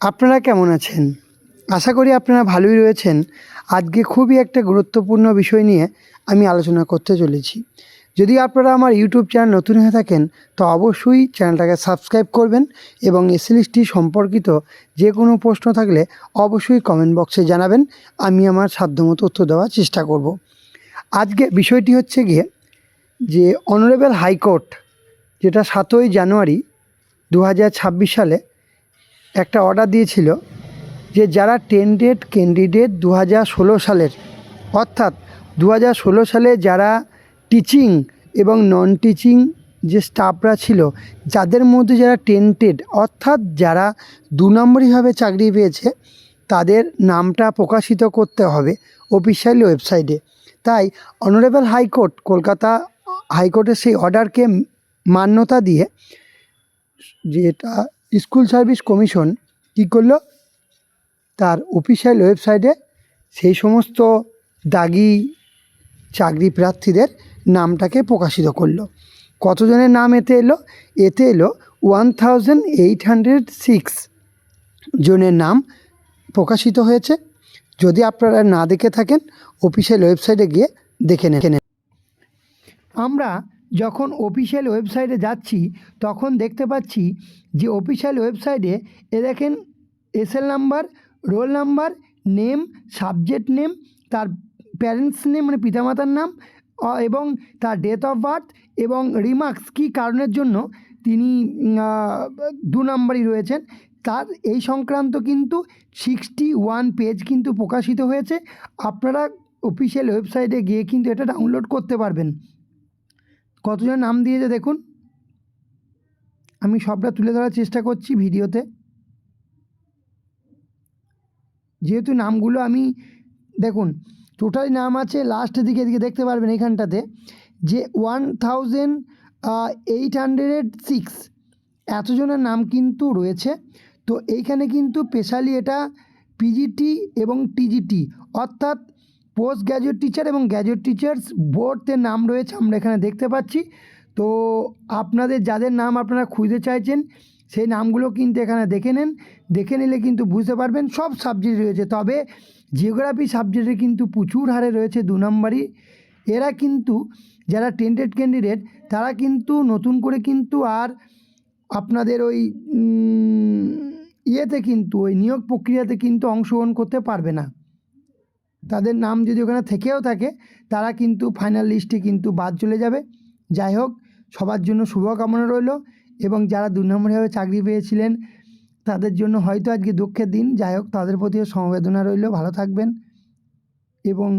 আপনারা কেমন আছেন? আশা করি আপনারা ভালোই রয়েছেন। আজকে খুবই একটা গুরুত্বপূর্ণ বিষয় নিয়ে আমি আলোচনা করতে চলেছি। যদি আপনারা আমার ইউটিউব চ্যানেল নতুন হয়ে থাকেন তো অবশ্যই চ্যানেলটাকে সাবস্ক্রাইব করবেন এবং এসএলএসটি সম্পর্কিত যে কোনো প্রশ্ন থাকলে অবশ্যই কমেন্ট বক্সে জানাবেন। আমি আমার সাধ্যমতো উত্তর দেওয়ার চেষ্টা করব। আজকে বিষয়টি হচ্ছে গিয়ে যে অনারেবল হাইকোর্ট যেটা 7ই জানুয়ারি 2026 সালে একটা অর্ডার দিয়েছিল যে যারা টেন্টেড ক্যান্ডিডেট 2016 সালের, অর্থাৎ 2016 সালে যারা টিচিং এবং নন টিচিং যে স্টাফরা ছিল, যাদের মধ্যে যারা টেন্টেড অর্থাৎ যারা 2 নম্বরিভাবে চাকরি পেয়েছে, তাদের নামটা প্রকাশিত করতে হবে অফিসিয়ালি ওয়েবসাইটে। তাই অনারেবল হাইকোর্ট কলকাতা হাইকোর্টের সেই অর্ডারকে মান্যতা দিয়ে যেটা স্কুল সার্ভিস কমিশন কী করলো, তার অফিসিয়াল ওয়েবসাইটে সেই সমস্ত দাগি চাকরি প্রার্থীদের নামটাকে প্রকাশিত করলো। কতজনের নাম এতে এলো? এতে এলো 1806 জনের নাম প্রকাশিত হয়েছে। যদি আপনারা না দেখে থাকেন অফিসিয়াল ওয়েবসাইটে গিয়ে দেখে নেন। আমরা যখন অফিসিয়াল ওয়েবসাইটে যাচ্ছি তখন দেখতে পাচ্ছি যে অফিসিয়াল ওয়েবসাইটে দেখেন SL number, roll number, name, subject name, তার প্যারেন্টস নেম মানে পিতামাতার নাম এবং তার ডেট অফ বার্থ এবং রিমার্কস কী কারণের জন্য তিনি 2 নম্বরই রয়েছেন তার এই সংক্রান্ত কিন্তু 61 পেজ কিন্তু প্রকাশিত হয়েছে। আপনারা অফিসিয়াল ওয়েবসাইটে গিয়ে কিন্তু এটা ডাউনলোড করতে পারবেন। কতজন নাম দিয়েছে দেখুন, আমি সবটা তুলে ধরার চেষ্টা করছি ভিডিওতে। যেহেতু নামগুলো আমি দেখুন টোটালি নাম আছে লাস্টের দিকে এদিকে দেখতে পারবেন এইখানটাতে যে 1806 এতজনের নাম কিন্তু রয়েছে। তো এইখানে কিন্তু স্পেশালি এটা পিজিটি এবং টিজিটি অর্থাৎ পোস্ট গ্র্যাজুয়েট টিচার এবং গ্র্যাজুয়েট টিচার্স বোর্ডের নাম রয়েছে, আমরা এখানে দেখতে পাচ্ছি। তো আপনাদের যাদের নাম আপনারা খুঁজতে চাইছেন সেই নামগুলো কিন্তু এখানে দেখে নেন, দেখে নিলে কিন্তু বুঝতে পারবেন সব সাবজেক্ট রয়েছে। তবে জিওগ্রাফি সাবজেক্টে কিন্তু প্রচুর হারে রয়েছে 2 নম্বরই। এরা কিন্তু যারা টেন্টেড ক্যান্ডিডেট তারা কিন্তু নতুন করে কিন্তু আর আপনাদের ওই ইয়েতে কিন্তু ওই নিয়োগ প্রক্রিয়াতে কিন্তু অংশগ্রহণ করতে পারবে না। তাদের নাম যদি ওখানে থেকেও থাকে তারা কিন্তু ফাইনাল লিস্টে কিন্তু বাদ চলে যাবে। যাই হোক, সবার জন্য শুভকামনা রইল এবং যারা 2 নম্বরভাবে চাকরি পেয়েছিলেন তাদের জন্য হয়তো আজকে দুঃখের দিন। যাই হোক, তাদের প্রতিও সমবেদনা রইল। ভালো থাকবেন এবং